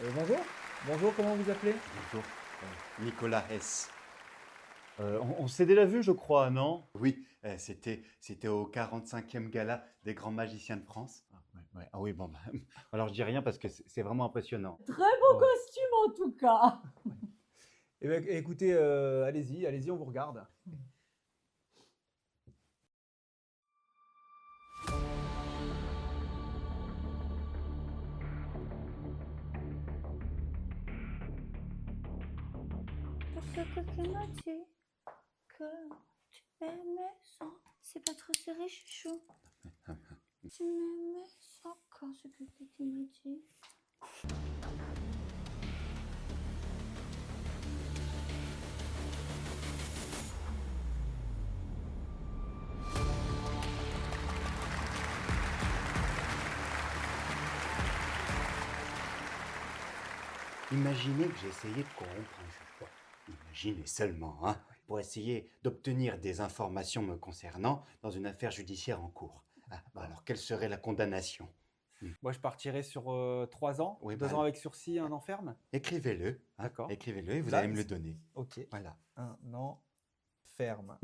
Bonjour. Bonjour, comment vous appelez? Bonjour, Nicolas S. On s'est déjà vu, je crois, non? Oui, c'était au 45e gala des grands magiciens de France. Ah, ouais, ouais. Ah oui, bon, bah, alors je dis rien parce que c'est vraiment impressionnant. Très beau Ouais. costume en tout cas. Eh ben, écoutez, allez-y, on vous regarde. Pour ce que tu m'as dit que tu m'aimais sans, c'est pas trop serré, chouchou. Tu m'aimais sans quand ce que tu m'as dit. Imaginez que j'ai essayé de corrompre un juge. Bon, imaginez seulement, hein, pour essayer d'obtenir des informations me concernant dans une affaire judiciaire en cours. Ah, bah alors, quelle serait la condamnation? Moi, je partirais sur 3 ans, Oui, 2 bah, ans avec sursis, 1 an ferme. Écrivez-le, hein, D'accord. écrivez-le et vous Là, allez me le donner. Ok. Voilà. 1 an ferme.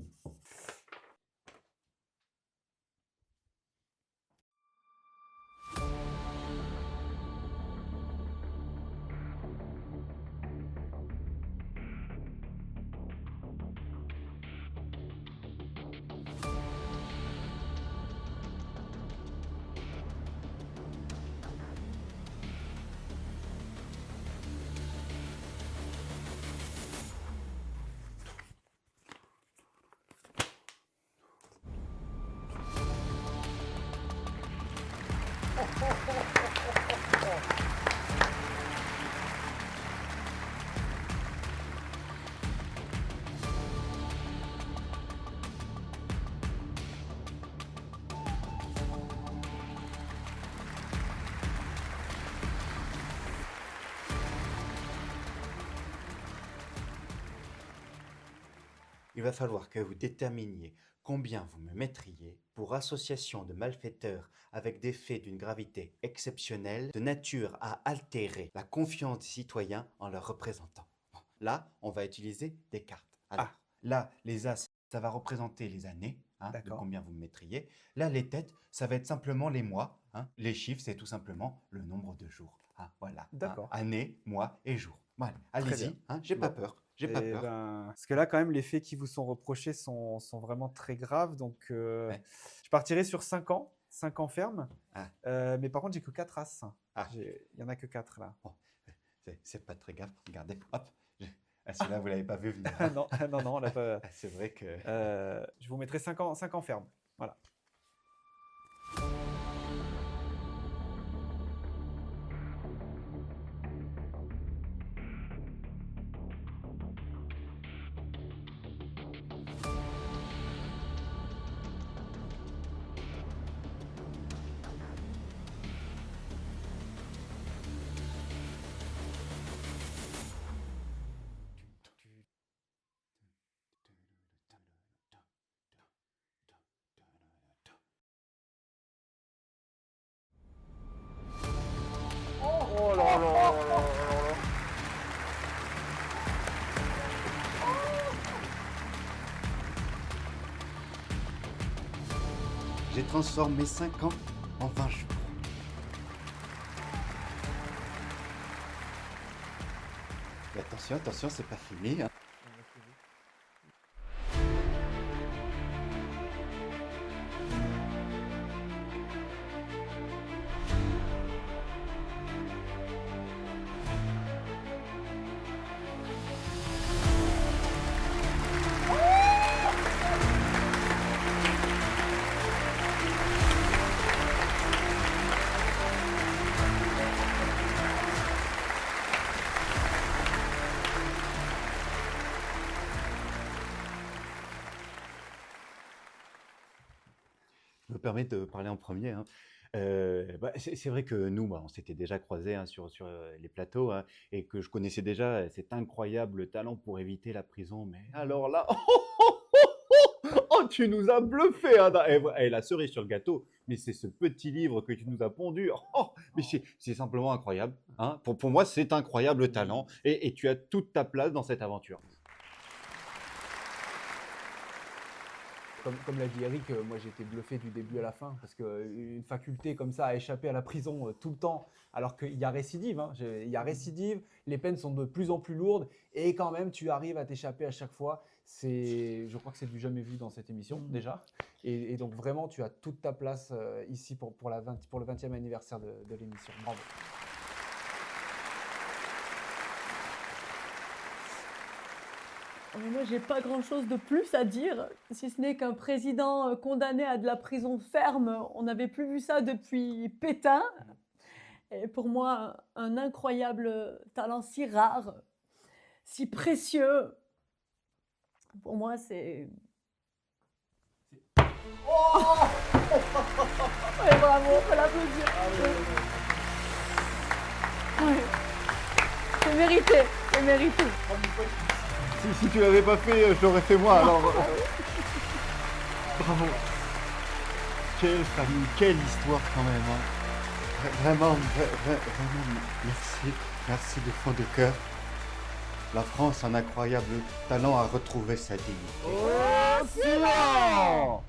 Il va falloir que vous déterminiez combien vous me mettriez pour association de malfaiteurs avec des faits d'une gravité exceptionnelle de nature à altérer la confiance des citoyens en leurs représentants. Bon, là, on va utiliser des cartes. Alors, Ah. là, les as, ça va représenter les années, hein, de D'accord. combien vous me mettriez. Là, les têtes, ça va être simplement les mois, hein. Les chiffres, c'est tout simplement le nombre de jours. Hein, voilà. Hein. D'accord. Année, mois et jours. Voilà. Très Allez-y, bien. hein, j'ai pas Bon. peur. J'ai pas Eh peur. ben, parce que là, quand même, les faits qui vous sont reprochés sont vraiment très graves. Donc, Ouais. je partirais sur 5 ans. 5 ans ferme. Ah. Mais par contre, j'ai que 4 as. Ah. Il y en a que 4 là. Bon, c'est pas très grave. Regardez, hop. Celui-là, vous l'avez pas vu venir. Hein. Non, non, on l'a pas. C'est vrai que. Je vous mettrai 5 ans ferme. Voilà. Oh là là là là là. J'ai transformé 5 ans en 20 jours. Mais attention, attention, c'est pas fini. Hein. Je me permets de parler en premier. Hein. C'est vrai que nous, on s'était déjà croisés hein, sur les plateaux hein, et que je connaissais déjà cet incroyable talent pour éviter la prison. Mais alors là, Oh, tu nous as bluffé, Ada. Et la cerise sur le gâteau, mais c'est ce petit livre que tu nous as pondu. Oh, mais c'est simplement incroyable. Hein. Pour moi, c'est incroyable le talent. Et tu as toute ta place dans cette aventure. Comme l'a dit Eric, moi j'ai été bluffé du début à la fin parce qu'une faculté comme ça à échapper à la prison tout le temps, alors qu'il y a récidive, hein, il y a récidive, les peines sont de plus en plus lourdes et quand même tu arrives à t'échapper à chaque fois. Je crois que c'est du jamais vu dans cette émission déjà. Et donc vraiment tu as toute ta place ici pour le 20e anniversaire de l'émission. Bravo. Mais moi, j'ai pas grand-chose de plus à dire, si ce n'est qu'un président condamné à de la prison ferme, on n'avait plus vu ça depuis Pétain. Et pour moi, un incroyable talent si rare, si précieux. Pour moi, c'est... Oh ouais, bravo, on peut l'applaudir. Ouais. C'est mérité, c'est mérité. Si tu l'avais pas fait, je l'aurais fait moi. Alors, bravo. Quelle famille, quelle histoire quand même. Hein. Vraiment, merci du fond de cœur. La France, un incroyable talent, a retrouvé sa dignité. Oh, silence!